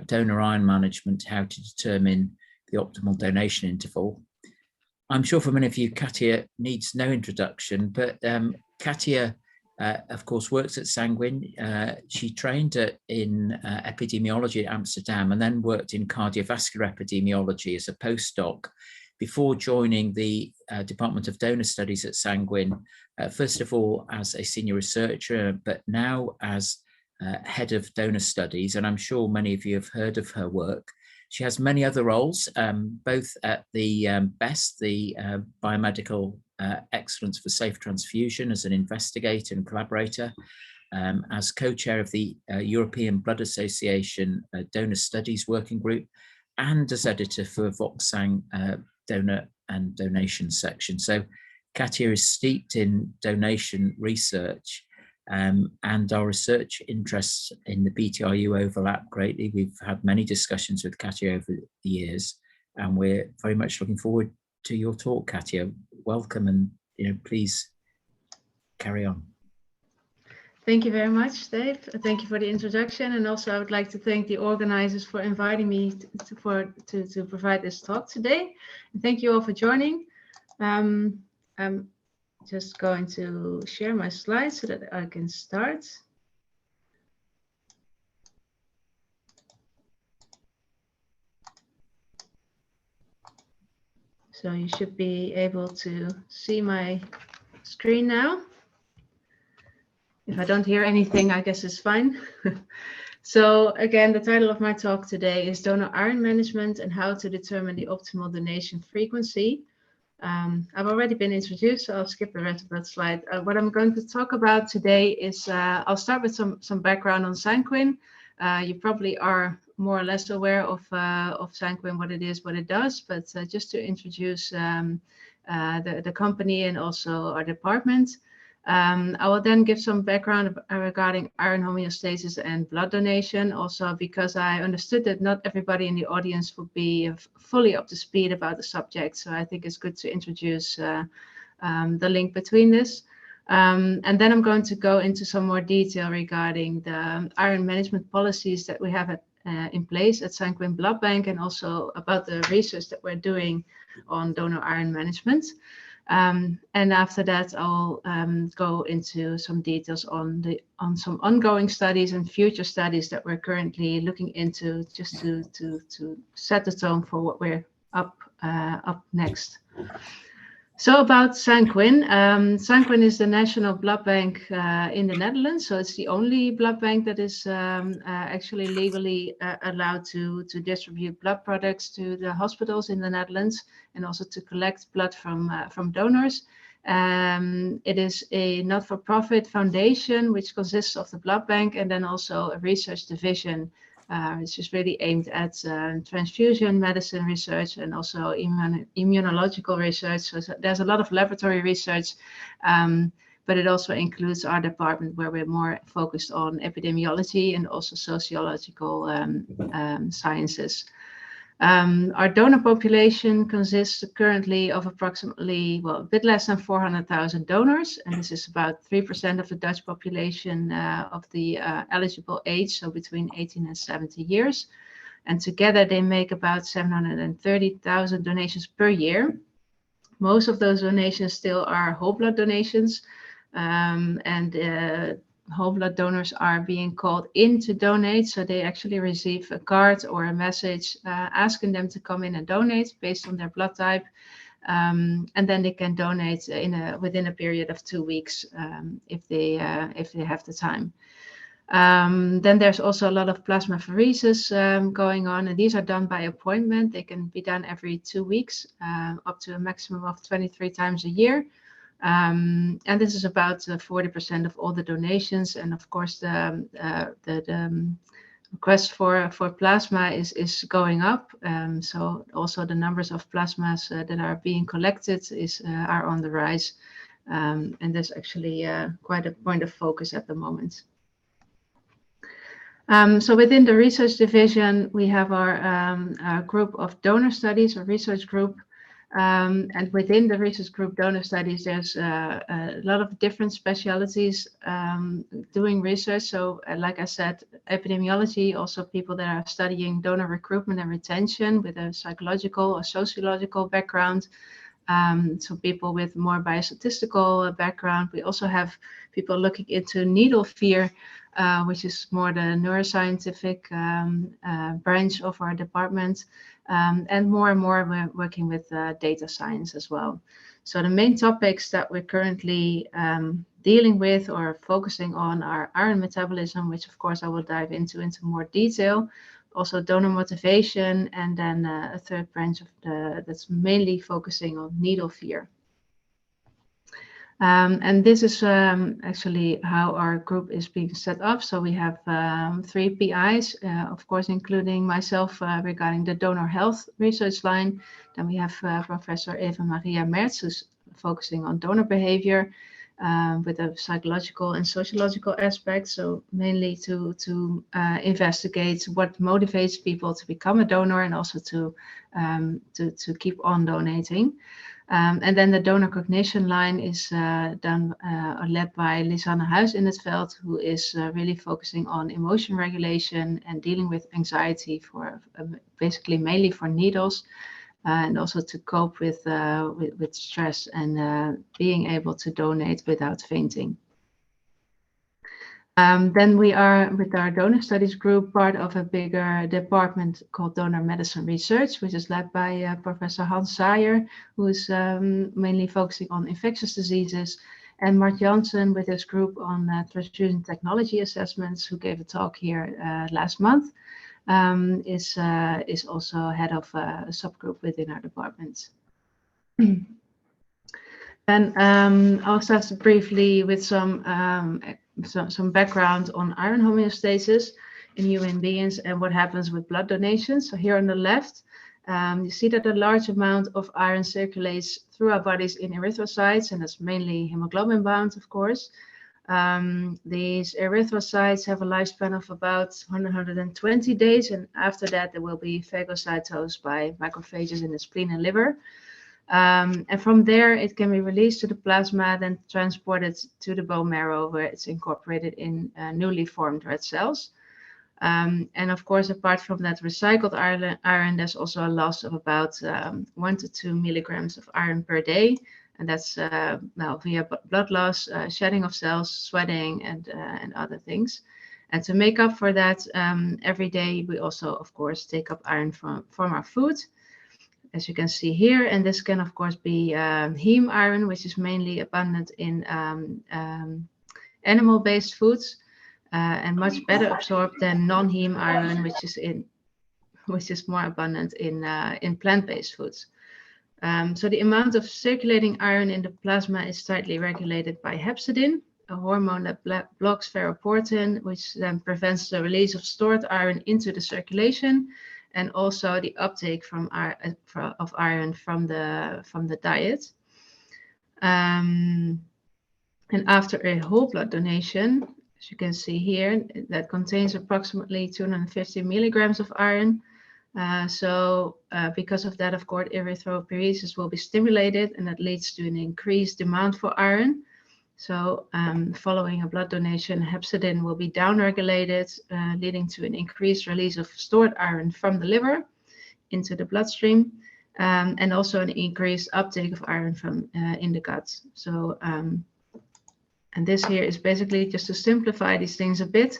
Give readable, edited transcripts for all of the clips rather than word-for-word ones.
about donor iron management, how to determine the optimal donation interval. I'm sure for many of you, Katja needs no introduction, but Katja, of course, works at Sanguine. She trained in epidemiology at Amsterdam and then worked in cardiovascular epidemiology as a postdoc before joining the Department of Donor Studies at Sanguine, first of all as a senior researcher, but now as head of donor studies. And I'm sure many of you have heard of her work. She has many other roles, both at the BEST, the Biomedical Excellence for Safe Transfusion, as an investigator and collaborator, as co-chair of the European Blood Association Donor Studies Working Group, and as editor for Voxsang Donor and Donation section. So Katja is steeped in donation research, and our research interests in the BTRU overlap greatly. We've had many discussions with Katja over the years, and we're very much looking forward to your talk, Katja. Welcome, and please carry on. Thank you very much, Dave. Thank you for the introduction, and also I would like to thank the organizers for inviting me to provide this talk today. And thank you all for joining. I'm just going to share my slides so that I can start. So you should be able to see my screen now. If I don't hear anything, I guess it's fine. So again, the title of my talk today is Donor Iron Management and How to Determine the Optimal Donation Frequency. I've already been introduced, so I'll skip the rest of that slide. What I'm going to talk about today is, I'll start with some background on Sanquin. You probably are more or less aware of Sanquin, what it is, what it does, but just to introduce the company and also our department. I will then give some background regarding iron homeostasis and blood donation, also because I understood that not everybody in the audience would be fully up to speed about the subject. So I think it's good to introduce the link between this. And then I'm going to go into some more detail regarding the iron management policies that we have in place at Sanquin Blood Bank, and also about the research that we're doing on donor iron management. And after that, I'll go into some details on some ongoing studies and future studies that we're currently looking into, just to set the tone for what we're up next. So about Sanquin. Sanquin is the national blood bank in the Netherlands. So it's the only blood bank that is actually legally allowed to distribute blood products to the hospitals in the Netherlands, and also to collect blood from donors. It is a not-for-profit foundation which consists of the blood bank and then also a research division, which is really aimed at transfusion medicine research and also immunological research. So there's a lot of laboratory research, but it also includes our department where we're more focused on epidemiology and also sociological sciences. Our donor population consists currently of approximately, well, a bit less than 400,000 donors, and this is about 3% of the Dutch population of the eligible age, so between 18 and 70 years. And together they make about 730,000 donations per year. Most of those donations still are whole blood donations, whole blood donors are being called in to donate. So they actually receive a card or a message asking them to come in and donate based on their blood type. And then they can donate within a period of 2 weeks if they have the time. Then there's also a lot of plasmapheresis going on, and these are done by appointment. They can be done every 2 weeks, up to a maximum of 23 times a year. And this is about 40% of all the donations. And of course, the request for plasma is going up. So also the numbers of plasmas that are being collected are on the rise. And there's actually quite a point of focus at the moment. So within the research division, we have our group of donor studies, a research group. And within the research group donor studies, there's a lot of different specialties doing research. So like I said, epidemiology, also people that are studying donor recruitment and retention with a psychological or sociological background. So people with more biostatistical background. We also have people looking into needle fear, which is more the neuroscientific branch of our department. And more we're working with data science as well. So the main topics that we're currently dealing with or focusing on are iron metabolism, which of course I will dive into more detail. Also donor motivation, and then a third branch of that's mainly focusing on needle fear. And this is actually how our group is being set up. So we have 3 PIs, of course, including myself regarding the donor health research line. Then we have Professor Eva Maria Merz, who's focusing on donor behavior with a psychological and sociological aspect. So mainly to investigate what motivates people to become a donor and also to keep on donating. And then the donor cognition line is done or led by Lisanne Huis in het Veld, who is really focusing on emotion regulation and dealing with anxiety for basically mainly for needles, and also to cope with stress and being able to donate without fainting. Then we are, with our donor studies group, part of a bigger department called Donor Medicine Research, which is led by Professor Hans Sayer, who is mainly focusing on infectious diseases, and Mart Janssen with his group on transfusion technology assessments, who gave a talk here last month, is also head of a subgroup within our department. And I'll start briefly with some background on iron homeostasis in human beings and what happens with blood donations. So here on the left, you see that a large amount of iron circulates through our bodies in erythrocytes, and that's mainly hemoglobin bound, of course. These erythrocytes have a lifespan of about 120 days, and after that there will be phagocytosed by macrophages in the spleen and liver. And from there, it can be released to the plasma, then transported to the bone marrow, where it's incorporated in newly formed red cells. And of course, apart from that recycled iron, there's also a loss of about 1 to 2 milligrams of iron per day. And that's via blood loss, shedding of cells, sweating, and other things. And to make up for that, every day we also, of course, take up iron from our food, as you can see here. And this can, of course, be heme iron, which is mainly abundant in animal-based foods, and much better absorbed than non-heme iron, which is more abundant in plant-based foods. So the amount of circulating iron in the plasma is tightly regulated by hepcidin, a hormone that blocks ferroportin, which then prevents the release of stored iron into the circulation, and also the uptake of iron from the diet. And after a whole blood donation, as you can see here, that contains approximately 250 milligrams of iron. So because of that, of course, erythropoiesis will be stimulated, and that leads to an increased demand for iron. So following a blood donation, hepcidin will be downregulated, leading to an increased release of stored iron from the liver into the bloodstream, and also an increased uptake of iron from in the gut. So, and this here is basically just to simplify these things a bit.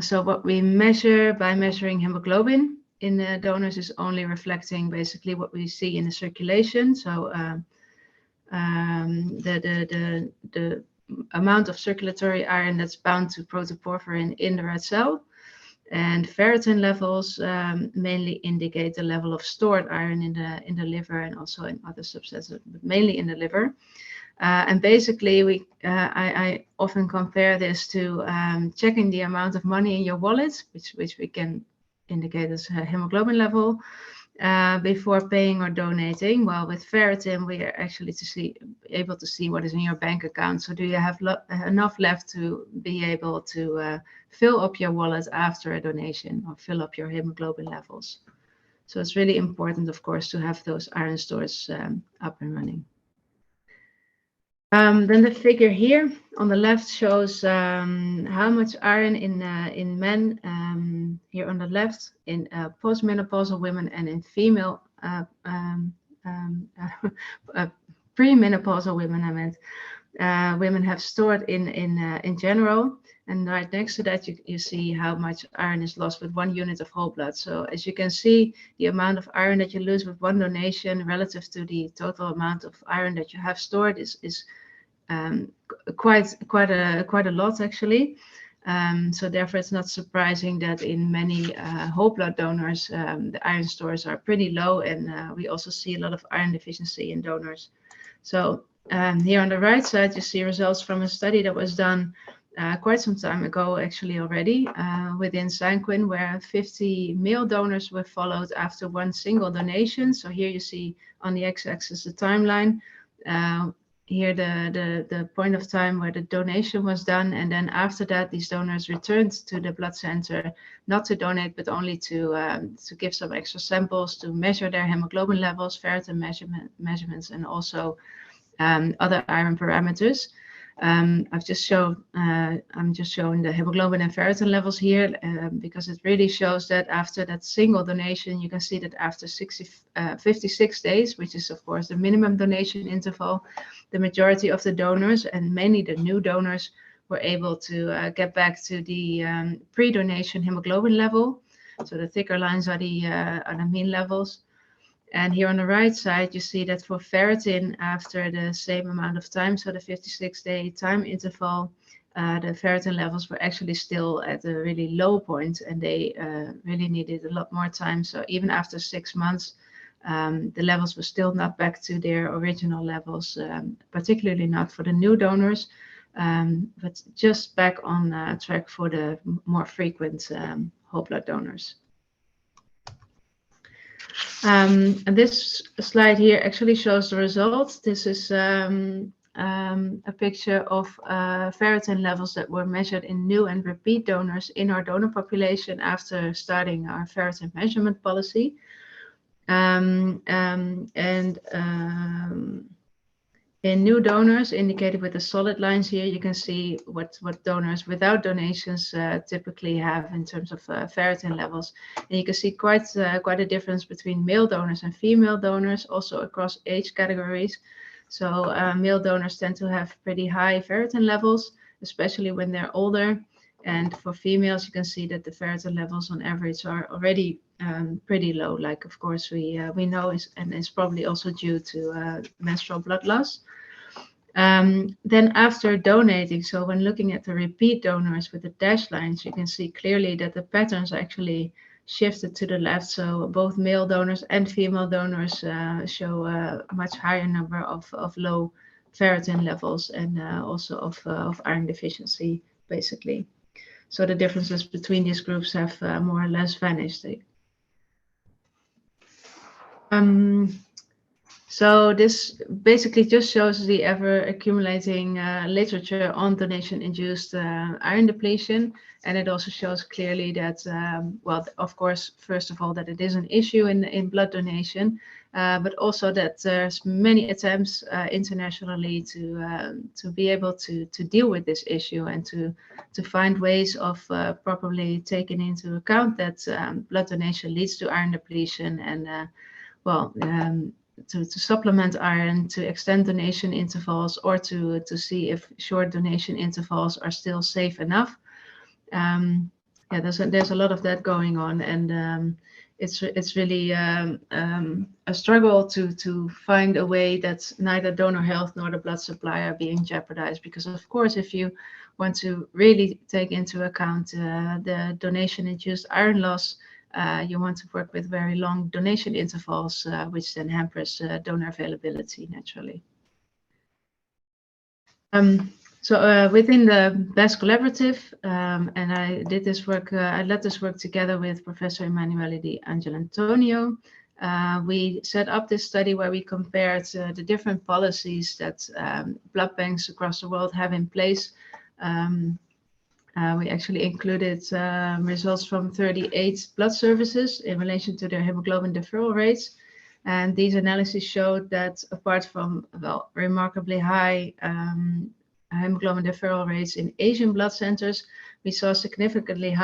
So what we measure by measuring hemoglobin in the donors is only reflecting basically what we see in the circulation. So the amount of circulatory iron that's bound to protoporphyrin in the red cell, and ferritin levels mainly indicate the level of stored iron in the liver and also in other substances, but mainly in the liver. And basically, I often compare this to checking the amount of money in your wallet, which we can indicate as a hemoglobin level, before paying or donating. While with ferritin, we are actually able to see what is in your bank account. So do you have enough left to be able to fill up your wallet after a donation or fill up your hemoglobin levels? So it's really important, of course, to have those iron stores up and running. Then the figure here on the left shows how much iron in men, here on the left, in postmenopausal women and in female premenopausal women, I meant, women have stored in general. And right next to that, you see how much iron is lost with 1 unit of whole blood. So as you can see, the amount of iron that you lose with 1 donation relative to the total amount of iron that you have stored is quite a lot, actually. So therefore, it's not surprising that in many whole blood donors, the iron stores are pretty low, and we also see a lot of iron deficiency in donors. So here on the right side, you see results from a study that was done quite some time ago, actually already, within Sanquin, where 50 male donors were followed after 1 single donation. So here you see on the x-axis the timeline. Here the point of time where the donation was done, and then after that these donors returned to the blood center, not to donate but only to give some extra samples to measure their hemoglobin levels, ferritin measurements, and also other iron parameters. I'm just showing the hemoglobin and ferritin levels here because it really shows that after that single donation, you can see that after 56 days, which is of course the minimum donation interval, the majority of the donors and mainly the new donors were able to get back to the pre-donation hemoglobin level. So the thicker lines are the mean levels. And here on the right side, you see that for ferritin, after the same amount of time, so the 56-day time interval, the ferritin levels were actually still at a really low point, and they really needed a lot more time. So even after 6 months, the levels were still not back to their original levels, particularly not for the new donors, but just back on track for the more frequent whole blood donors. And this slide here actually shows the results. This is a picture of ferritin levels that were measured in new and repeat donors in our donor population after starting our ferritin measurement policy. In new donors, indicated with the solid lines here, you can see what donors without donations typically have in terms of ferritin levels. And you can see quite a difference between male donors and female donors, also across age categories. So male donors tend to have pretty high ferritin levels, especially when they're older. And for females, you can see that the ferritin levels on average are already pretty low, like of course we know and is probably also due to menstrual blood loss. Then after donating, so when looking at the repeat donors with the dashed lines, you can see clearly that the patterns actually shifted to the left. So both male donors and female donors show a much higher number of low ferritin levels and also of iron deficiency, basically. So the differences between these groups have more or less vanished. So this basically just shows the ever accumulating literature on donation-induced iron depletion. And it also shows clearly that, well, of course, first of all, that it is an issue in blood donation, but also that there's many attempts internationally to be able to deal with this issue and to find ways of properly taking into account that blood donation leads to iron depletion and, well, to supplement iron, to extend donation intervals, or to see if short donation intervals are still safe enough. Yeah, there's a lot of that going on, and it's really a struggle to find a way that neither donor health nor the blood supply are being jeopardized. Because of course, if you want to really take into account the donation-induced iron loss, you want to work with very long donation intervals, which then hampers donor availability naturally. So within the BESS collaborative, and I did this work, I led this work together with Professor Emanuele Di Angelantonio. We set up this study where we compared the different policies that blood banks across the world have in place We actually included results from 38 blood services in relation to their hemoglobin deferral rates. And these analyses showed that apart from, well, remarkably high hemoglobin deferral rates in Asian blood centers, we saw significantly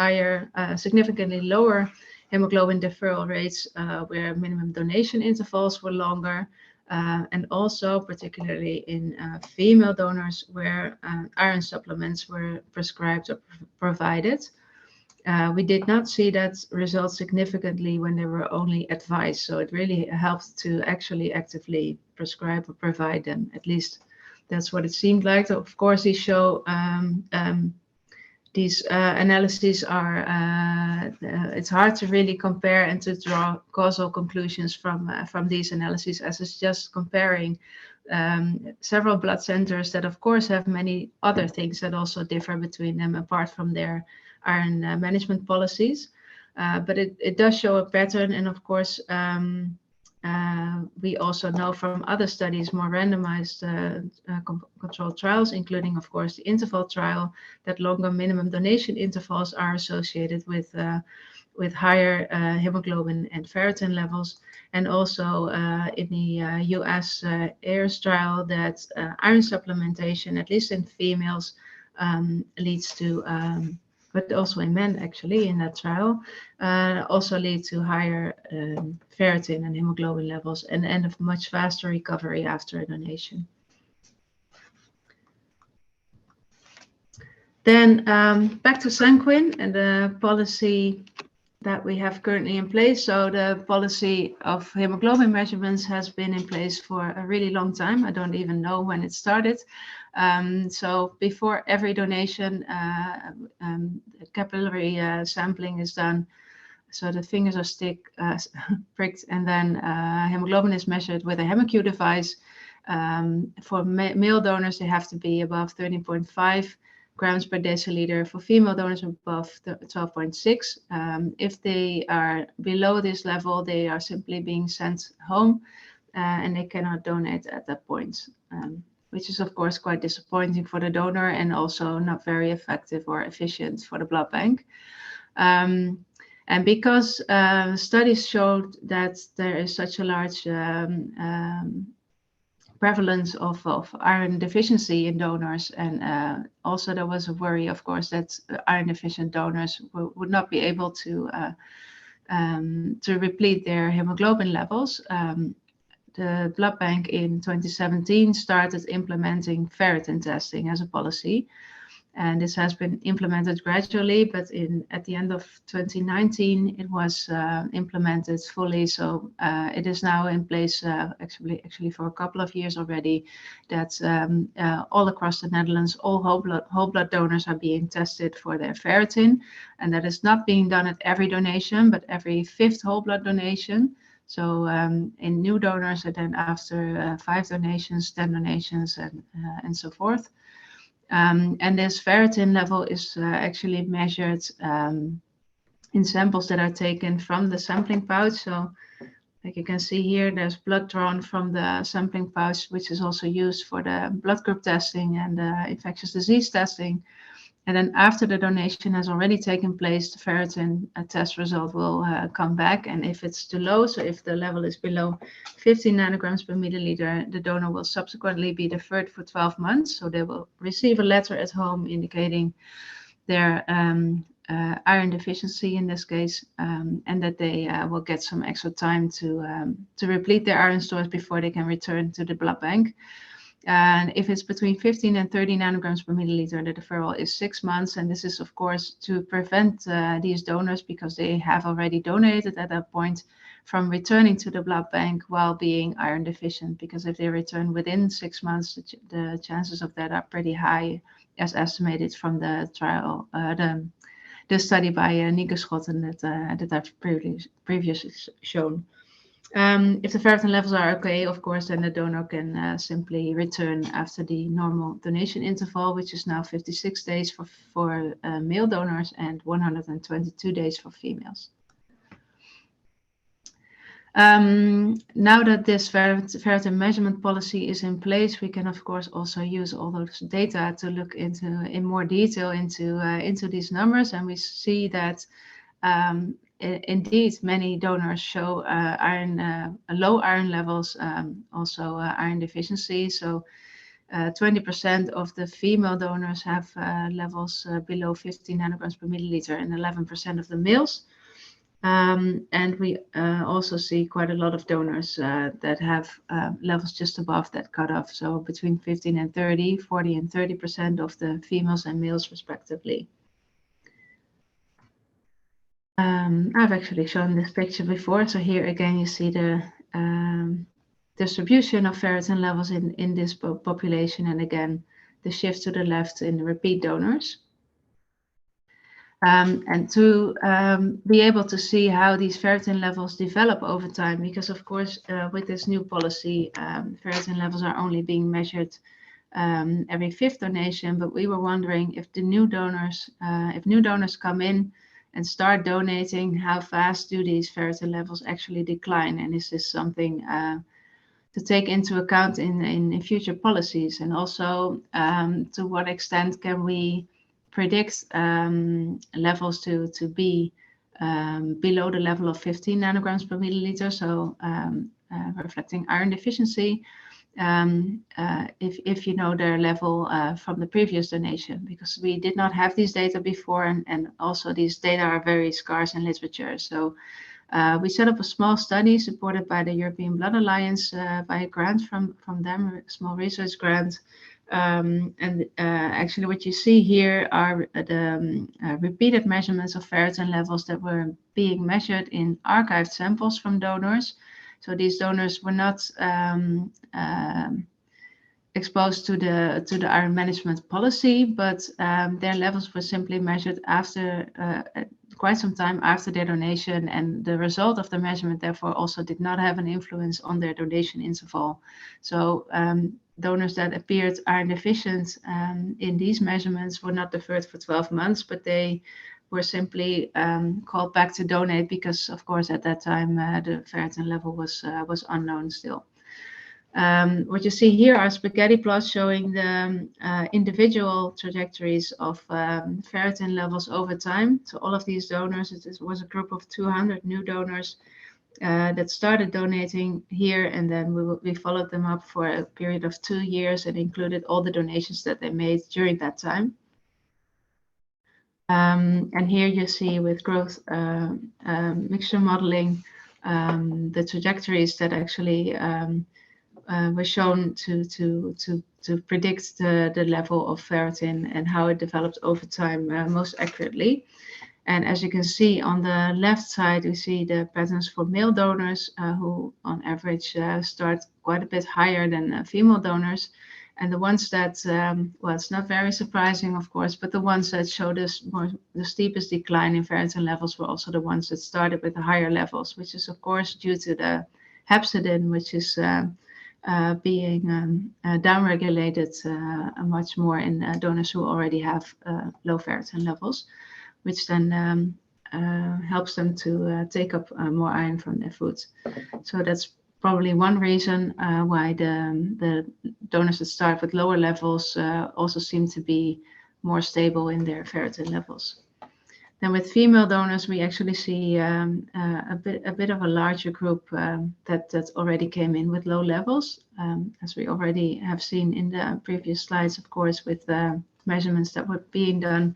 lower hemoglobin deferral rates where minimum donation intervals were longer, and also particularly in female donors where iron supplements were prescribed or provided. We did not see that result significantly when they were only advised. So it really helped to actually actively prescribe or provide them. At least that's what it seemed like. Of course, these show these analyses are, it's hard to really compare and to draw causal conclusions from these analyses, as it's just comparing several blood centers that of course have many other things that also differ between them apart from their iron management policies. But it does show a pattern, and of course we also know from other studies, more randomized controlled trials, including of course the interval trial, that longer minimum donation intervals are associated with higher hemoglobin and ferritin levels, and also in the US AIRS trial that iron supplementation, at least in females, leads to but also in men actually in that trial, also lead to higher ferritin and hemoglobin levels and a much faster recovery after a donation. Then back to Sanquin and the policy that we have currently in place. So the policy of hemoglobin measurements has been in place for a really long time. I don't even know when it started. So before every donation, capillary sampling is done. So the fingers are pricked, and then hemoglobin is measured with a HemoQ device. For male donors, they have to be above 13.5 grams per deciliter. For female donors, above 12.6. If they are below this level, they are simply being sent home, and they cannot donate at that point, which is of course quite disappointing for the donor and also not very effective or efficient for the blood bank. And because studies showed that there is such a large prevalence of iron deficiency in donors, and also there was a worry, of course, that iron deficient donors would not be able to replete their hemoglobin levels. The blood bank in 2017 started implementing ferritin testing as a policy, and this has been implemented gradually, but at the end of 2019 it was implemented fully. So it is now in place actually for a couple of years already, that all across the Netherlands all whole blood donors are being tested for their ferritin, and that is not being done at every donation but every 5th whole blood donation. So in new donors, and then after 5 donations, 10 donations, and so forth. And this ferritin level is actually measured in samples that are taken from the sampling pouch. So like you can see here, there's blood drawn from the sampling pouch, which is also used for the blood group testing and infectious disease testing. And then after the donation has already taken place, the ferritin test result will come back. And if it's too low, so if the level is below 15 nanograms per milliliter, the donor will subsequently be deferred for 12 months. So they will receive a letter at home indicating their iron deficiency in this case, and that they will get some extra time to replete their iron stores before they can return to the blood bank. And if it's between 15 and 30 nanograms per milliliter, the deferral is 6 months. And this is, of course, to prevent these donors, because they have already donated at that point, from returning to the blood bank while being iron deficient. Because if they return within 6 months, the chances of that are pretty high, as estimated from the trial, the study by Nigerschot that I've previously shown. If the ferritin levels are okay, of course, then the donor can simply return after the normal donation interval, which is now 56 days for male donors and 122 days for females. Now that this ferritin measurement policy is in place, we can of course also use all those data to look in more detail into these numbers, and we see that indeed many donors show low iron levels, also iron deficiency. So 20% of the female donors have levels below 15 nanograms per milliliter, and 11% of the males. And we also see quite a lot of donors that have levels just above that cutoff. So between 15 and 30, 40 and 30% of the females and males respectively. I've actually shown this picture before. So here again, you see the distribution of ferritin levels in this population. And again, the shift to the left in the repeat donors. And to be able to see how these ferritin levels develop over time, because of course, with this new policy, ferritin levels are only being measured every 5th donation. But we were wondering if the new donors, if new donors come in and start donating, how fast do these ferritin levels actually decline? And is this something to take into account in future policies? And also, to what extent can we predict levels to be below the level of 15 nanograms per milliliter, so reflecting iron deficiency, if you know their level from the previous donation, because we did not have these data before, and also these data are very scarce in literature. So we set up a small study supported by the European Blood Alliance by a grant from them, a small research grant. Actually what you see here are the repeated measurements of ferritin levels that were being measured in archived samples from donors. So these donors were not exposed to the iron management policy, but their levels were simply measured after quite some time after their donation, and the result of the measurement therefore also did not have an influence on their donation interval. So donors that appeared iron deficient in these measurements were not deferred for 12 months, but they were simply called back to donate because, of course, at that time the ferritin level was unknown still. What you see here are spaghetti plots showing the individual trajectories of ferritin levels over time. So all of these donors, it was a group of 200 new donors that started donating here, and then we followed them up for a period of 2 years and included all the donations that they made during that time. And here you see with growth mixture modeling the trajectories that actually were shown to predict the level of ferritin and how it developed over time most accurately. And as you can see on the left side, we see the patterns for male donors who on average start quite a bit higher than female donors. And the ones that, well, it's not very surprising, of course, but the ones that showed us the steepest decline in ferritin levels were also the ones that started with the higher levels, which is, of course, due to the hepcidin, which is being downregulated much more in donors who already have low ferritin levels, which then helps them to take up more iron from their foods. So that's probably one reason why the donors that start with lower levels also seem to be more stable in their ferritin levels. Then with female donors, we actually see a bit of a larger group that already came in with low levels, as we already have seen in the previous slides, of course, with measurements that were being done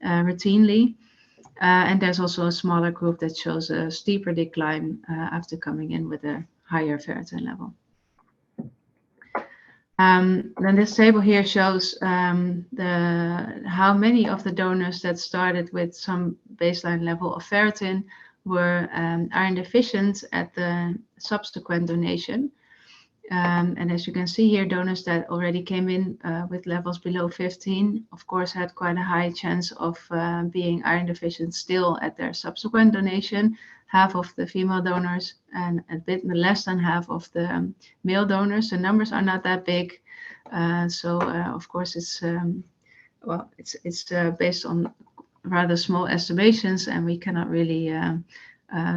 routinely. And there's also a smaller group that shows a steeper decline after coming in with a higher ferritin level. Then this table here shows how many of the donors that started with some baseline level of ferritin were iron deficient at the subsequent donation. And as you can see here, donors that already came in with levels below 15, of course, had quite a high chance of being iron deficient still at their subsequent donation. Half of the female donors and a bit less than half of the male donors. The numbers are not that big. So of course, it's based on rather small estimations, and we cannot really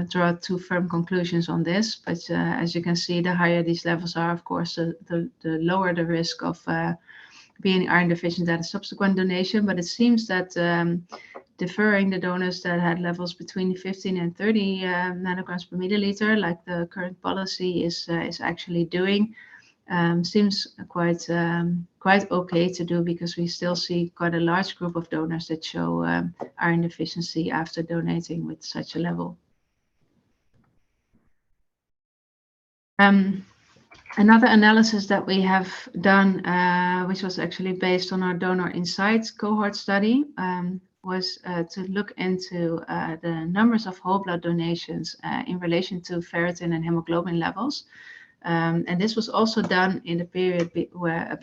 draw too firm conclusions on this, but as you can see, the higher these levels are, of course, the lower the risk of being iron deficient at a subsequent donation. But it seems that deferring the donors that had levels between 15 and 30 nanograms per milliliter, like the current policy is actually doing, seems quite okay to do, because we still see quite a large group of donors that show iron deficiency after donating with such a level. Another analysis that we have done, which was actually based on our Donor Insights cohort study, was to look into the numbers of whole blood donations in relation to ferritin and hemoglobin levels. And this was also done in the period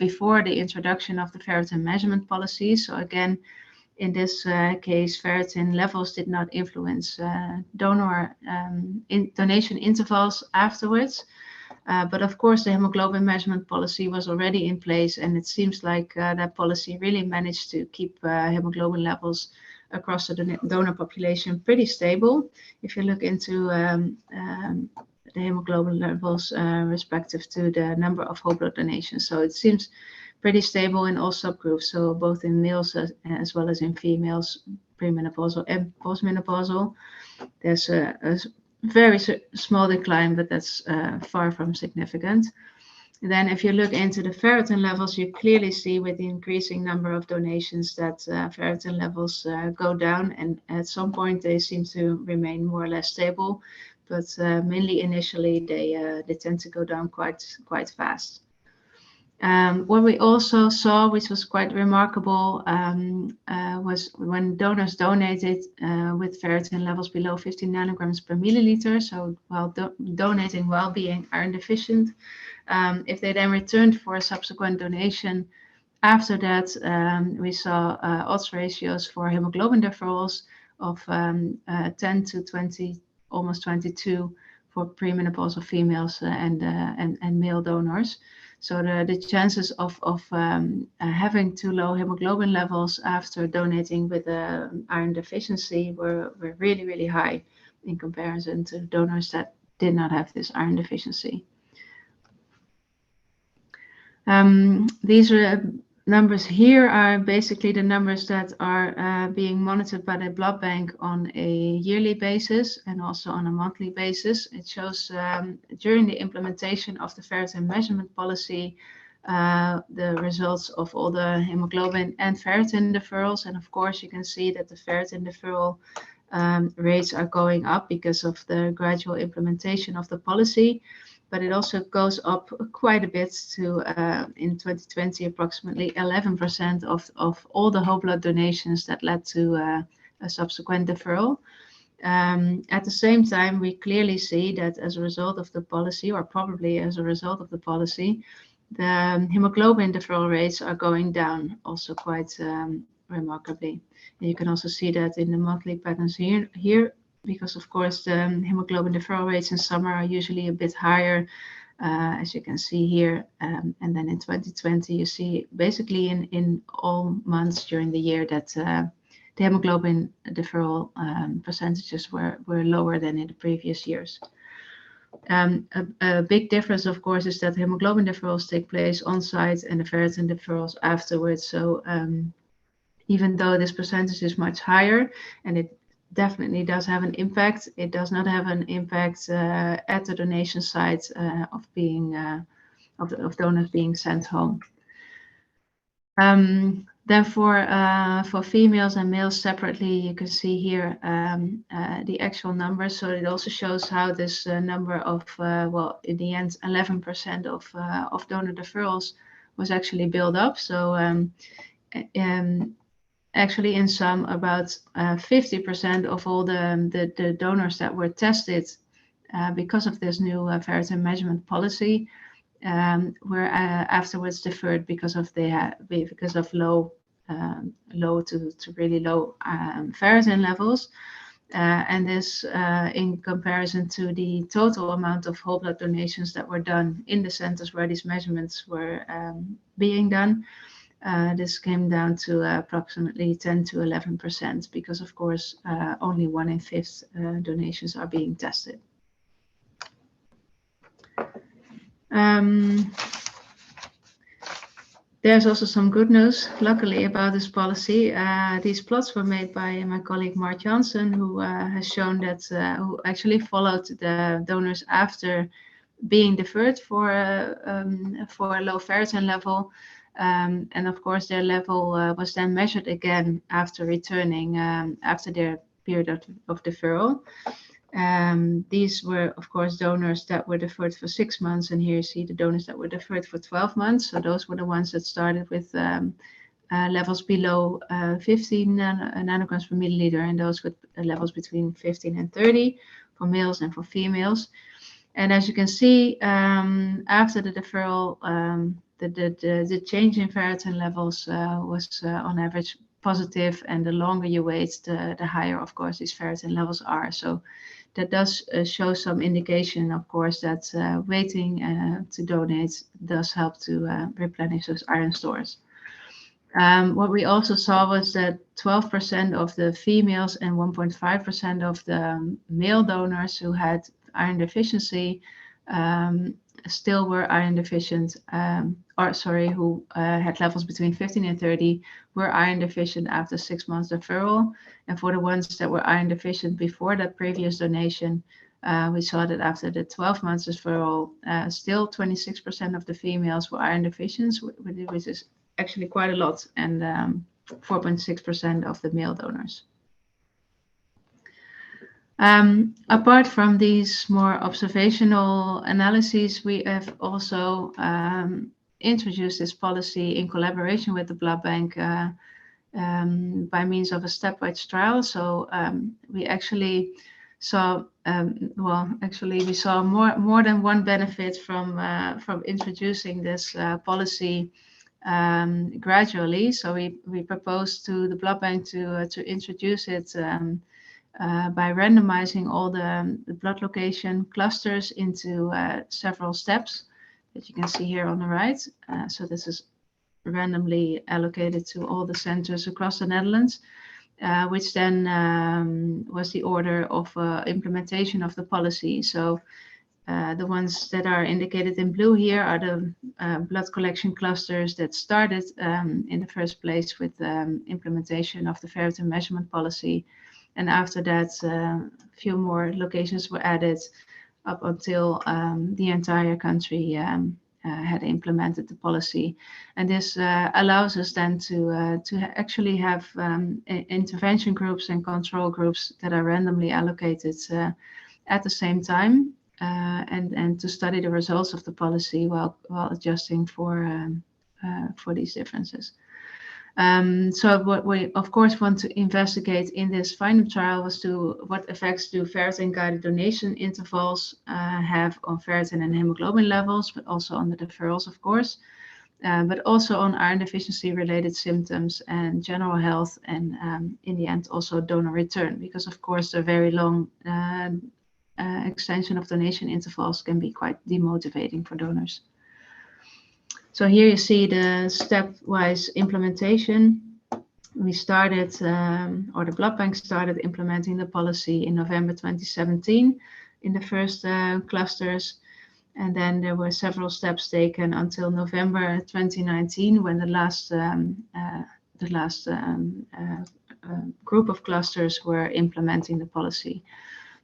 before the introduction of the ferritin measurement policy. So again, in this case, ferritin levels did not influence donor donation intervals afterwards. But of course, the hemoglobin measurement policy was already in place, and it seems like that policy really managed to keep hemoglobin levels across the donor population pretty stable. If you look into the hemoglobin levels respective to the number of whole blood donations. So it seems pretty stable in all subgroups, so both in males as well as in females, premenopausal and postmenopausal. There's a very small decline, but that's far from significant. And then if you look into the ferritin levels, you clearly see with the increasing number of donations that ferritin levels go down, and at some point they seem to remain more or less stable, but mainly initially they tend to go down quite fast. What we also saw, which was quite remarkable, was when donors donated with ferritin levels below 15 nanograms per milliliter, so while donating while being iron deficient, if they then returned for a subsequent donation, after that we saw odds ratios for hemoglobin deferrals of 10 to 20, almost 22 for premenopausal females and male donors. So the chances of having too low hemoglobin levels after donating with iron deficiency were really, really high in comparison to donors that did not have this iron deficiency. These numbers here are basically the numbers that are being monitored by the blood bank on a yearly basis and also on a monthly basis. It shows during the implementation of the ferritin measurement policy, the results of all the hemoglobin and ferritin deferrals. And of course, you can see that the ferritin deferral rates are going up because of the gradual implementation of the policy. But it also goes up quite a bit to, in 2020, approximately 11% of all the whole blood donations that led to a subsequent deferral. At the same time, we clearly see that as a result of the policy, or probably as a result of the policy, the hemoglobin deferral rates are going down also quite remarkably. And you can also see that in the monthly patterns here, because of course the hemoglobin deferral rates in summer are usually a bit higher, as you can see here. And then in 2020, you see basically in all months during the year that the hemoglobin deferral percentages were lower than in the previous years. A big difference, of course, is that hemoglobin deferrals take place on site and the ferritin deferrals afterwards. So even though this percentage is much higher, and it definitely does have an impact, it does not have an impact at the donation site of of donors being sent home. Then for females and males separately, you can see here the actual numbers. So it also shows how this number of, well, in the end, 11% of donor deferrals was actually built up. So actually, in some, about 50% of all the donors that were tested because of this new ferritin measurement policy were afterwards deferred because of low to really low ferritin levels. And this, in comparison to the total amount of whole blood donations that were done in the centers where these measurements were being done, this came down to approximately 10 to 11%, because of course only 1 in 5 donations are being tested. There's also some good news, luckily, about this policy. These plots were made by my colleague Mart Janssen, who has shown that, who actually followed the donors after being deferred for a low ferritin level. And of course, their level was then measured again after returning, after their period of deferral. These were, of course, donors that were deferred for 6 months, and here you see the donors that were deferred for 12 months. So those were the ones that started with levels below 15 nanograms per milliliter, and those with levels between 15 and 30 for males and for females. And as you can see, after the deferral, the change in ferritin levels was on average positive, and the longer you wait, the higher, of course, these ferritin levels are. So that does show some indication, of course, that waiting to donate does help to replenish those iron stores. What we also saw was that 12% of the females and 1.5% of the male donors who had iron deficiency still were iron deficient, who had levels between 15 and 30 were iron deficient after 6 months deferral. And for the ones that were iron deficient before that previous donation, we saw that after the 12 months deferral, still 26% of the females were iron deficient, which is actually quite a lot, and 4.6% of the male donors. Apart from these more observational analyses, we have also introduced this policy in collaboration with the blood bank by means of a stepwise trial. So we actually saw, we saw more than one benefit from introducing this policy gradually. So we proposed to the blood bank to introduce it by randomizing all the blood location clusters into several steps that you can see here on the right. So this is randomly allocated to all the centers across the Netherlands, which then was the order of implementation of the policy. So the ones that are indicated in blue here are the blood collection clusters that started in the first place with implementation of the ferritin measurement policy. And after that, a few more locations were added up until the entire country had implemented the policy. And this allows us then to actually have intervention groups and control groups that are randomly allocated at the same time, and to study the results of the policy while adjusting for these differences. So what we of course want to investigate in this final trial was what effects do ferritin guided donation intervals have on ferritin and hemoglobin levels, but also on the deferrals, of course, but also on iron deficiency related symptoms and general health, and in the end also donor return, because of course the very long extension of donation intervals can be quite demotivating for donors. So here you see the stepwise implementation. We started, or the blood bank started implementing the policy in November 2017 in the first clusters. And then there were several steps taken until November 2019, when the last group of clusters were implementing the policy.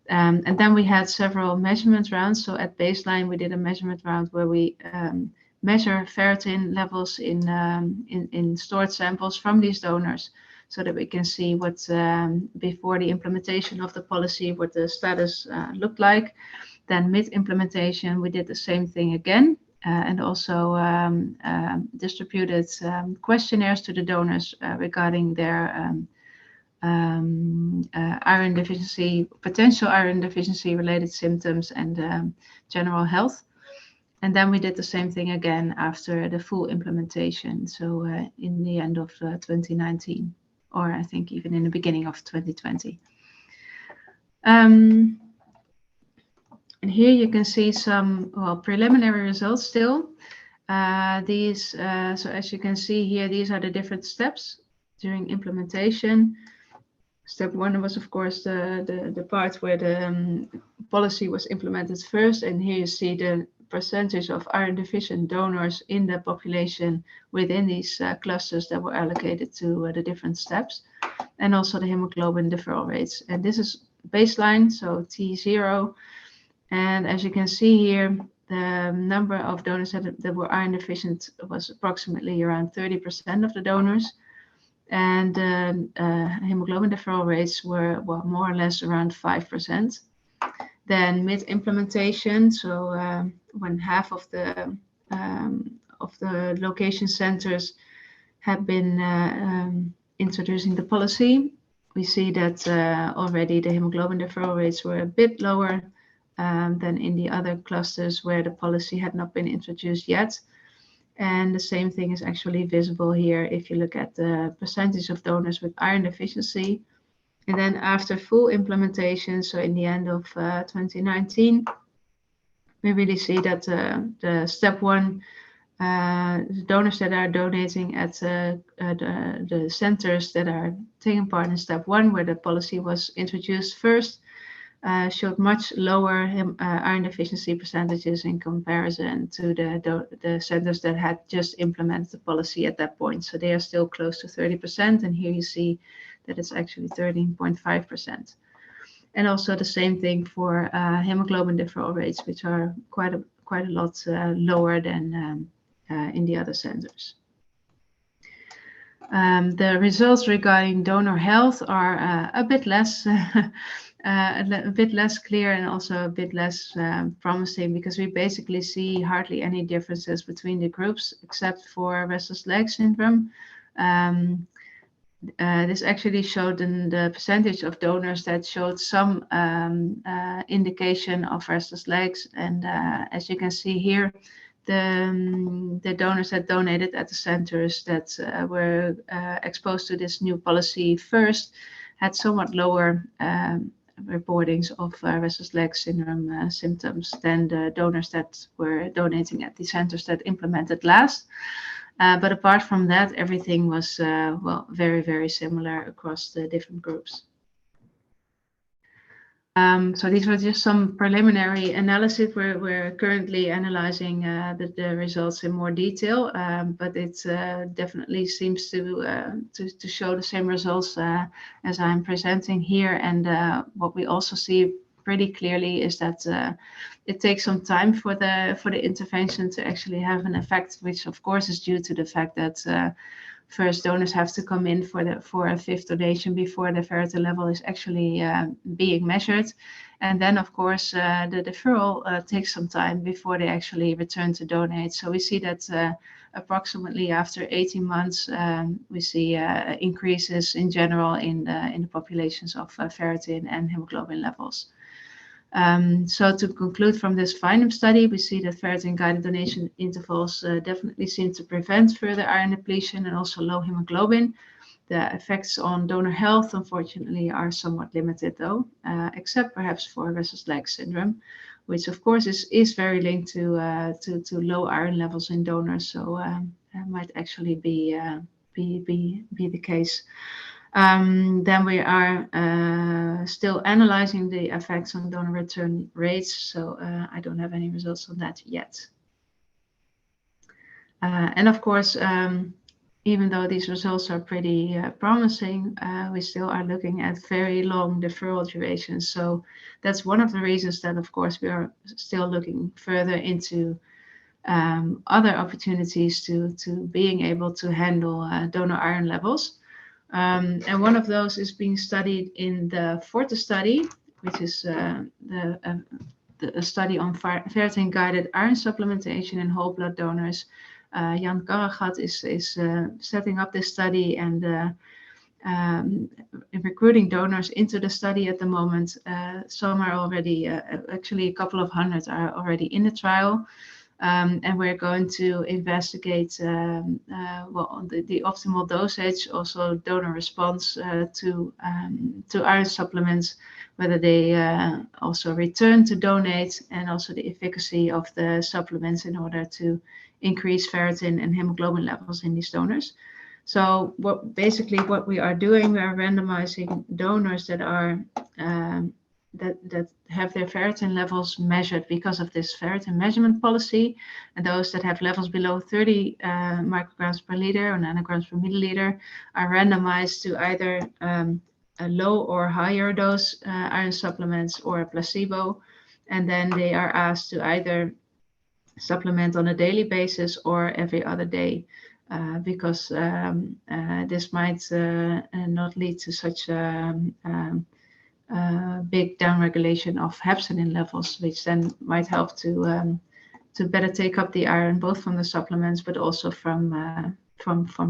And then we had several measurement rounds. So at baseline, we did a measurement round where we measure ferritin levels in stored samples from these donors, so that we can see what before the implementation of the policy, what the status looked like. Then mid-implementation, we did the same thing again, and also distributed questionnaires to the donors regarding their iron deficiency, potential iron deficiency related symptoms, and general health. And then we did the same thing again after the full implementation. So in the end of 2019, or I think even in the beginning of 2020. And here you can see some preliminary results still. So as you can see here, these are the different steps during implementation. Step 1 was, of course, the part where the policy was implemented first. And here you see the percentage of iron deficient donors in the population within these clusters that were allocated to the different steps, and also the hemoglobin deferral rates. And this is baseline, so T0. And as you can see here, the number of donors that were iron deficient was approximately around 30% of the donors. And hemoglobin deferral rates were more or less around 5%. Then mid-implementation, so when half of the location centers have been introducing the policy, we see that already the hemoglobin deferral rates were a bit lower than in the other clusters where the policy had not been introduced yet. And the same thing is actually visible here if you look at the percentage of donors with iron deficiency. And then after full implementation, so in the end of 2019, we really see that the step 1 donors that are donating at the centers that are taking part in step 1, where the policy was introduced first, showed much lower iron deficiency percentages in comparison to the centers that had just implemented the policy at that point. So they are still close to 30%, and here you see that it's actually 13.5%. And also the same thing for hemoglobin deferral rates, which are quite a lot lower than in the other centers. The results regarding donor health are a bit less clear and also a bit less promising, because we basically see hardly any differences between the groups except for restless leg syndrome. This actually showed in the percentage of donors that showed some indication of restless legs, and as you can see here, the donors that donated at the centers that were exposed to this new policy first had somewhat lower reportings of restless leg syndrome symptoms than the donors that were donating at the centers that implemented last. But apart from that, everything was well, very, very similar across the different groups. So these were just some preliminary analysis. We're currently analyzing the results in more detail, but it definitely seems to show the same results as I'm presenting here. And what we also see pretty clearly is that it takes some time for the intervention to actually have an effect, which of course is due to the fact that first donors have to come in for a 5th donation before the ferritin level is actually being measured. And then of course the deferral takes some time before they actually return to donate. So we see that approximately after 18 months, we see increases in general in the populations of ferritin and hemoglobin levels. So to conclude from this finding study, we see that ferritin-guided donation intervals definitely seem to prevent further iron depletion and also low hemoglobin. The effects on donor health, unfortunately, are somewhat limited though, except perhaps for restless leg syndrome, which of course is very linked to low iron levels in donors. So that might actually be the case. Then we are still analyzing the effects on donor return rates, so I don't have any results on that yet. And of course, even though these results are pretty promising, we still are looking at very long deferral durations. So that's one of the reasons that, of course, we are still looking further into other opportunities to being able to handle donor iron levels. And one of those is being studied in the Forte study, which is a study on ferritin-guided iron supplementation in whole blood donors. Jan Karagat is setting up this study and recruiting donors into the study at the moment. Some are already, actually a couple of hundred are already in the trial. And we're going to investigate well, the optimal dosage, also donor response to iron supplements, whether they also return to donate, and also the efficacy of the supplements in order to increase ferritin and hemoglobin levels in these donors. So basically what we are doing, we are randomizing donors that are that have their ferritin levels measured because of this ferritin measurement policy, and those that have levels below 30 micrograms per liter or nanograms per milliliter are randomized to either a low or higher dose iron supplements or a placebo, and then they are asked to either supplement on a daily basis or every other day, because this might not lead to such big downregulation of hepcidin levels, which then might help to better take up the iron, both from the supplements but also from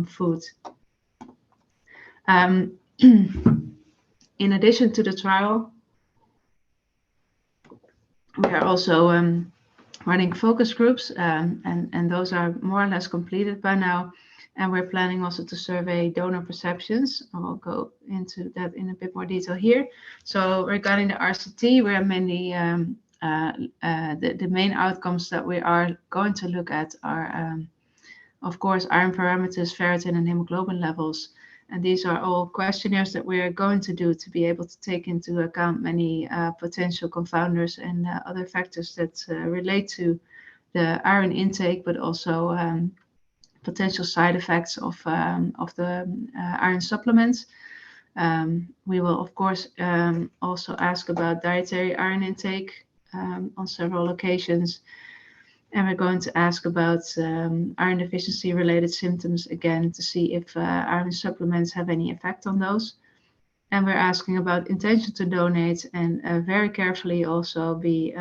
food. In addition to the trial, we are also running focus groups, and those are more or less completed by now. And we're planning also to survey donor perceptions. I'll go into that in a bit more detail here. So regarding the RCT, we are mainly the main outcomes that we are going to look at are, of course, iron parameters, ferritin, and hemoglobin levels. And these are all questionnaires that we are going to do to be able to take into account many potential confounders and other factors that relate to the iron intake, but also potential side effects of the iron supplements. We will, of course, also ask about dietary iron intake on several occasions. And we're going to ask about iron deficiency related symptoms again to see if iron supplements have any effect on those. And we're asking about intention to donate, and very carefully also be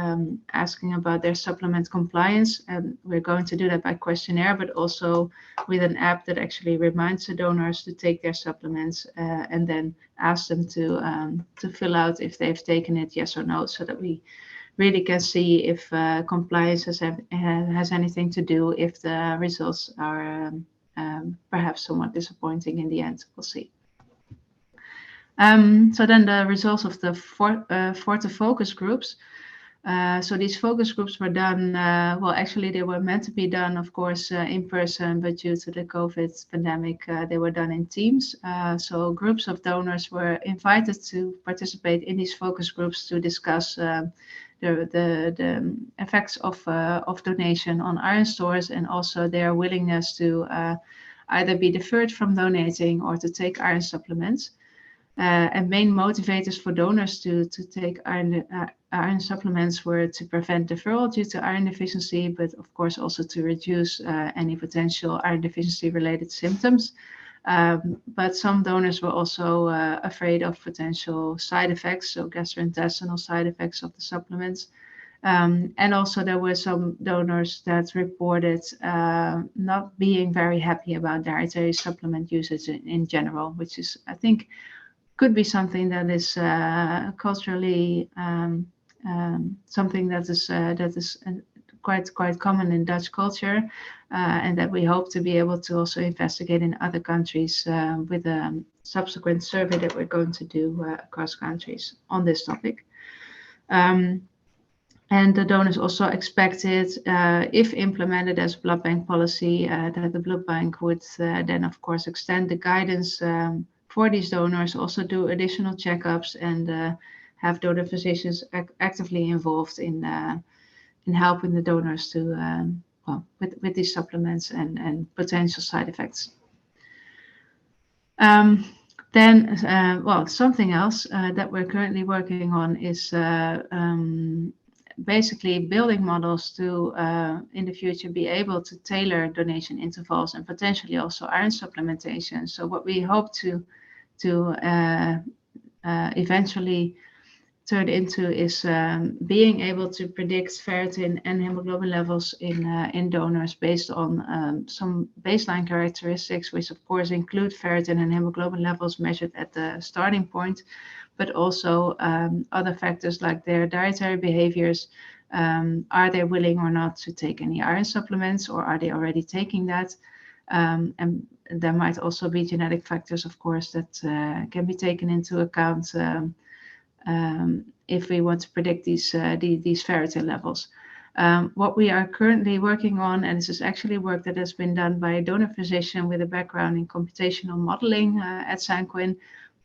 asking about their supplement compliance. And we're going to do that by questionnaire, but also with an app that actually reminds the donors to take their supplements, and then ask them to fill out if they've taken it, yes or no, so that we really can see if compliance has anything to do, if the results are perhaps somewhat disappointing in the end. We'll see. So then the results of the Forte focus groups. So these focus groups were done, well, actually they were meant to be done, of course, in person, but due to the COVID pandemic, they were done in teams. So groups of donors were invited to participate in these focus groups to discuss the effects of donation on iron stores, and also their willingness to either be deferred from donating or to take iron supplements. And main motivators for donors to take iron supplements were to prevent deferral due to iron deficiency, but of course also to reduce any potential iron deficiency related symptoms. But some donors were also afraid of potential side effects, so gastrointestinal side effects of the supplements. And also there were some donors that reported not being very happy about dietary supplement usage in general, which is, I think, could be something that is culturally something that is quite common in Dutch culture, and that we hope to be able to also investigate in other countries with a subsequent survey that we're going to do across countries on this topic. And the donors also expected, if implemented as blood bank policy, that the blood bank would then, of course, extend the guidance for these donors, also do additional checkups, and have donor physicians actively involved in helping the donors to well, with these supplements and potential side effects. Then, well, something else that we're currently working on is basically building models to, in the future, be able to tailor donation intervals and potentially also iron supplementation. So what we hope to eventually turn into is being able to predict ferritin and hemoglobin levels in donors based on some baseline characteristics, which of course include ferritin and hemoglobin levels measured at the starting point, but also other factors like their dietary behaviors, Are they willing or not to take any iron supplements, or are they already taking that? And there might also be genetic factors, of course, that can be taken into account if we want to predict these ferritin levels. What we are currently working on, and this is actually work that has been done by a donor physician with a background in computational modeling at Sanquin,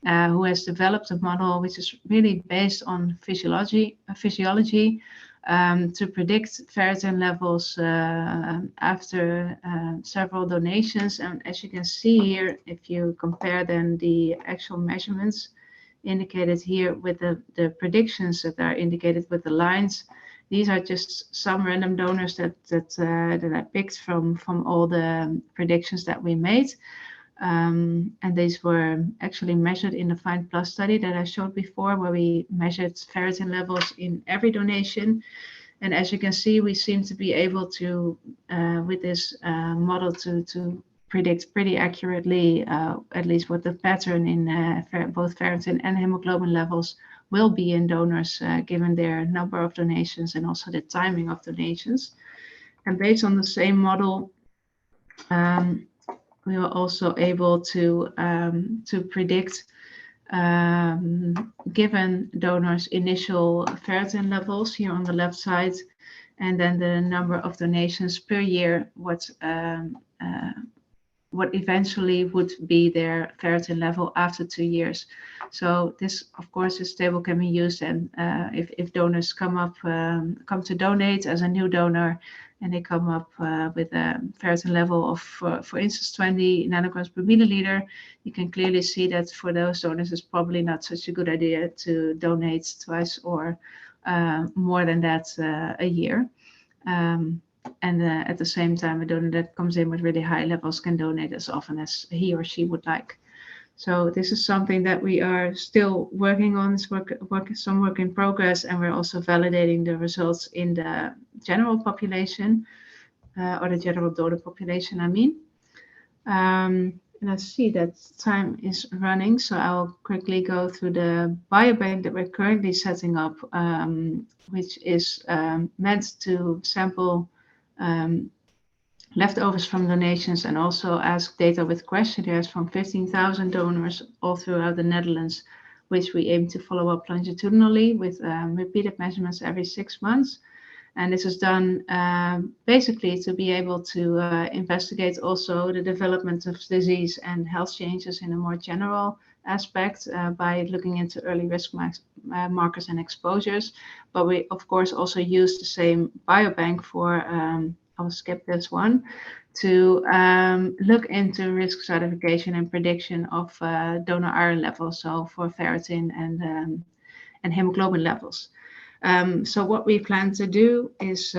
who has developed a model which is really based on physiology to predict ferritin levels after several donations. And as you can see here, if you compare then the actual measurements indicated here with the predictions that are indicated with the lines, these are just some random donors that I picked from all the predictions that we made. And these were actually measured in the Find Plus study that I showed before, where we measured ferritin levels in every donation. And as you can see, we seem to be able to, with this model, to predict pretty accurately, at least what the pattern in both ferritin and hemoglobin levels will be in donors, given their number of donations and also the timing of donations. And based on the same model, we were also able to predict, given donors' initial ferritin levels here on the left side, and then the number of donations per year, what eventually would be their ferritin level after 2 years. So this, of course, this table can be used, and if donors come to donate as a new donor, and they come up with a ferritin level of, for instance, 20 nanograms per milliliter, you can clearly see that for those donors, it's probably not such a good idea to donate twice or more than that a year. And at the same time, a donor that comes in with really high levels can donate as often as he or she would like. So this is something that we are still working on. It's some work in progress, and we're also validating the results in the general population, or the general donor population, I mean. And I see that time is running, so I'll quickly go through the biobank that we're currently setting up, which is meant to sample leftovers from donations and also ask data with questionnaires from 15,000 donors all throughout the Netherlands, which we aim to follow up longitudinally with repeated measurements every 6 months. And this is done basically to be able to investigate also the development of disease and health changes in a more general aspect by looking into early risk markers and exposures. But we, of course, also use the same biobank for, I'll skip this one, to look into risk stratification and prediction of donor iron levels, so for ferritin and hemoglobin levels. So what we plan to do is,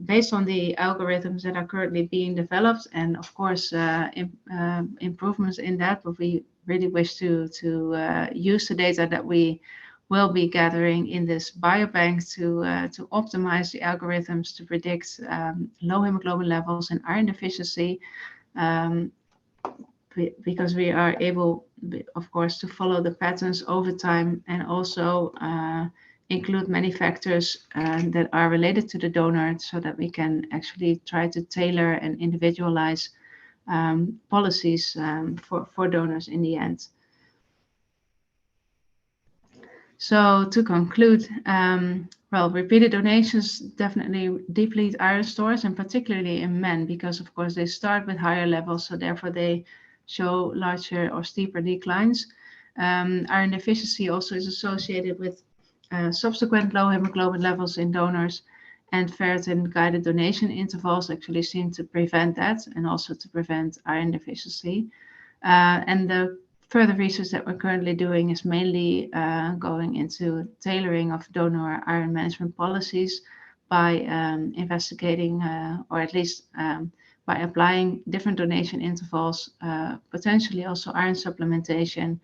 based on the algorithms that are currently being developed, and of course improvements in that, but we really wish to use the data that we will be gathering in this biobank to optimize the algorithms to predict low hemoglobin levels and iron deficiency, because we are able, of course, to follow the patterns over time and also include many factors that are related to the donor, so that we can actually try to tailor and individualize policies for donors in the end. So to conclude, well, repeated donations definitely deplete iron stores, and particularly in men, because of course they start with higher levels, so therefore they show larger or steeper declines. Iron deficiency also is associated with subsequent low hemoglobin levels in donors, and ferritin guided donation intervals actually seem to prevent that, and also to prevent iron deficiency. And the further research that we're currently doing is mainly going into tailoring of donor iron management policies by investigating, or at least by applying different donation intervals, potentially also iron supplementation.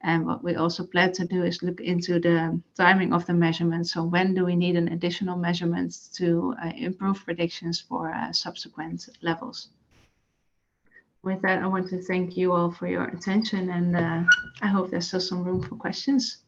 And what we also plan to do is look into the timing of the measurements. So when do we need an additional measurement to improve predictions for subsequent levels? With that, I want to thank you all for your attention, and I hope there's still some room for questions.